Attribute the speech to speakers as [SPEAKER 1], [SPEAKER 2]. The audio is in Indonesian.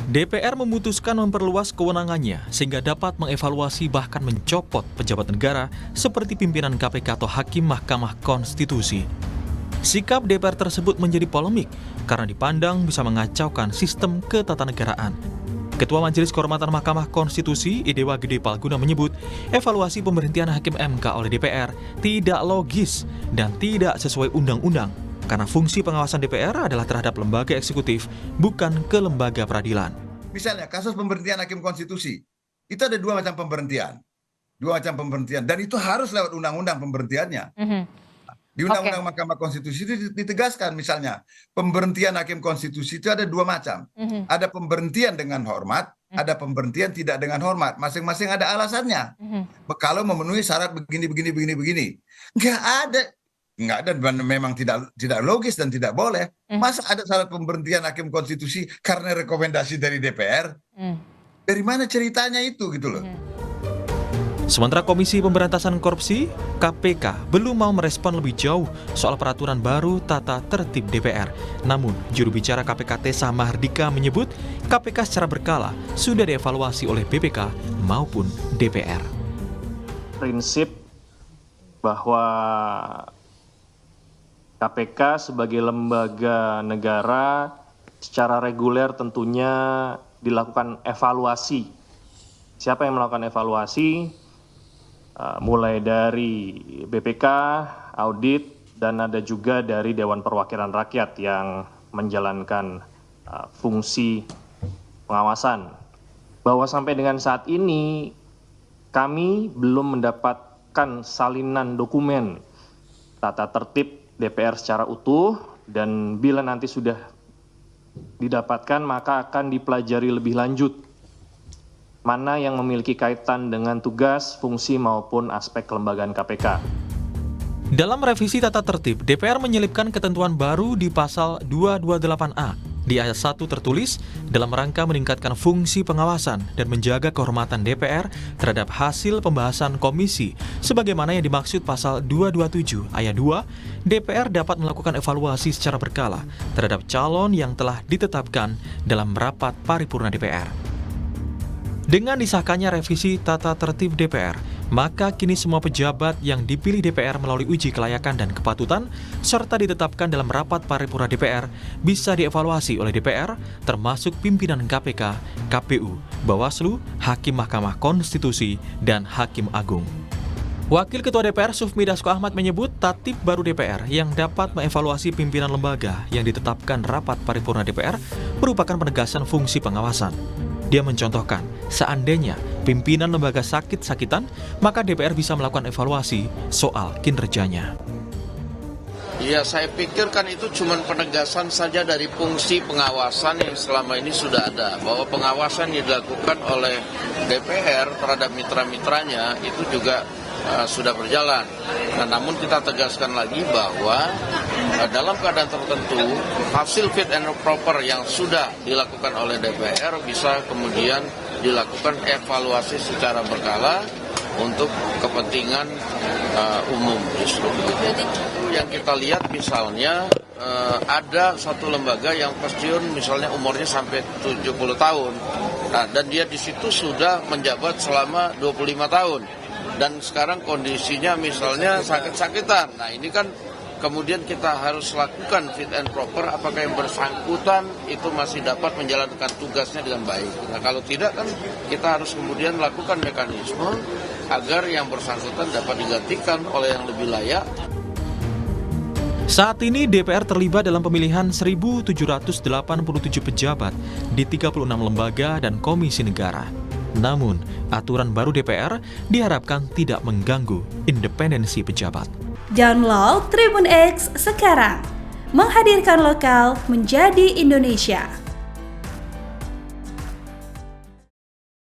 [SPEAKER 1] DPR memutuskan memperluas kewenangannya sehingga dapat mengevaluasi bahkan mencopot pejabat negara seperti pimpinan KPK atau Hakim Mahkamah Konstitusi. Sikap DPR tersebut menjadi polemik karena dipandang bisa mengacaukan sistem ketatanegaraan. Ketua Majelis Kehormatan Mahkamah Konstitusi, Idewa Gede Palguna menyebut evaluasi pemberhentian Hakim MK oleh DPR tidak logis dan tidak sesuai undang-undang. Karena fungsi pengawasan DPR adalah terhadap lembaga eksekutif, bukan ke lembaga peradilan.
[SPEAKER 2] Misalnya kasus pemberhentian Hakim Konstitusi, itu ada dua macam pemberhentian. Dan itu harus lewat undang-undang pemberhentiannya. Di Undang-Undang Mahkamah Konstitusi itu ditegaskan misalnya, pemberhentian Hakim Konstitusi itu ada dua macam. Ada pemberhentian dengan hormat, ada pemberhentian tidak dengan hormat. Masing-masing ada alasannya. Kalau memenuhi syarat begini. Nggak ada, memang tidak logis dan tidak boleh. Masa ada syarat pemberhentian Hakim Konstitusi karena rekomendasi dari DPR? Dari mana ceritanya itu gitu loh.
[SPEAKER 1] Sementara Komisi Pemberantasan Korupsi, KPK, belum mau merespon lebih jauh soal peraturan baru tata tertib DPR. Namun, juru bicara KPK Tessa Mahardika menyebut KPK secara berkala sudah dievaluasi oleh BPK maupun DPR.
[SPEAKER 3] Prinsip bahwa KPK sebagai lembaga negara secara reguler tentunya dilakukan evaluasi. Siapa yang melakukan evaluasi? Mulai dari BPK, audit, dan ada juga dari Dewan Perwakilan Rakyat yang menjalankan fungsi pengawasan. Bahwa sampai dengan saat ini kami belum mendapatkan salinan dokumen tata tertib DPR secara utuh, dan bila nanti sudah didapatkan maka akan dipelajari lebih lanjut mana yang memiliki kaitan dengan tugas, fungsi maupun aspek kelembagaan KPK.
[SPEAKER 1] Dalam revisi tata tertib, DPR menyelipkan ketentuan baru di pasal 228A. Di ayat 1 tertulis, dalam rangka meningkatkan fungsi pengawasan dan menjaga kehormatan DPR terhadap hasil pembahasan komisi, sebagaimana yang dimaksud pasal 227 ayat 2, DPR dapat melakukan evaluasi secara berkala terhadap calon yang telah ditetapkan dalam rapat paripurna DPR. Dengan disahkannya revisi tata tertib DPR, maka kini semua pejabat yang dipilih DPR melalui uji kelayakan dan kepatutan, serta ditetapkan dalam rapat paripurna DPR, bisa dievaluasi oleh DPR, termasuk pimpinan KPK, KPU, Bawaslu, Hakim Mahkamah Konstitusi, dan Hakim Agung. Wakil Ketua DPR Sufmi Dasko Ahmad menyebut tatib baru DPR yang dapat mengevaluasi pimpinan lembaga yang ditetapkan rapat paripurna DPR merupakan penegasan fungsi pengawasan. Dia mencontohkan, seandainya pimpinan lembaga sakit-sakitan, maka DPR bisa melakukan evaluasi soal kinerjanya.
[SPEAKER 4] Ya, saya pikir kan itu cuma penegasan saja dari fungsi pengawasan yang selama ini sudah ada. Bahwa pengawasan yang dilakukan oleh DPR terhadap mitra-mitranya itu juga sudah berjalan. Nah, namun kita tegaskan lagi bahwa dalam keadaan tertentu hasil fit and proper yang sudah dilakukan oleh DPR bisa kemudian dilakukan evaluasi secara berkala untuk kepentingan umum. Yang kita lihat misalnya ada satu lembaga yang pensiun misalnya umurnya sampai 70 tahun. Nah, dan dia di situ sudah menjabat selama 25 tahun. Dan sekarang kondisinya misalnya sakit-sakitan. Nah, ini kan kemudian kita harus lakukan fit and proper apakah yang bersangkutan itu masih dapat menjalankan tugasnya dengan baik. Nah, kalau tidak kan kita harus kemudian lakukan mekanisme agar yang bersangkutan dapat digantikan oleh yang lebih layak.
[SPEAKER 1] Saat ini DPR terlibat dalam pemilihan 1.787 pejabat di 36 lembaga dan komisi negara. Namun, aturan baru DPR diharapkan tidak mengganggu independensi pejabat.
[SPEAKER 5] Download Tribun X sekarang, menghadirkan lokal menjadi Indonesia.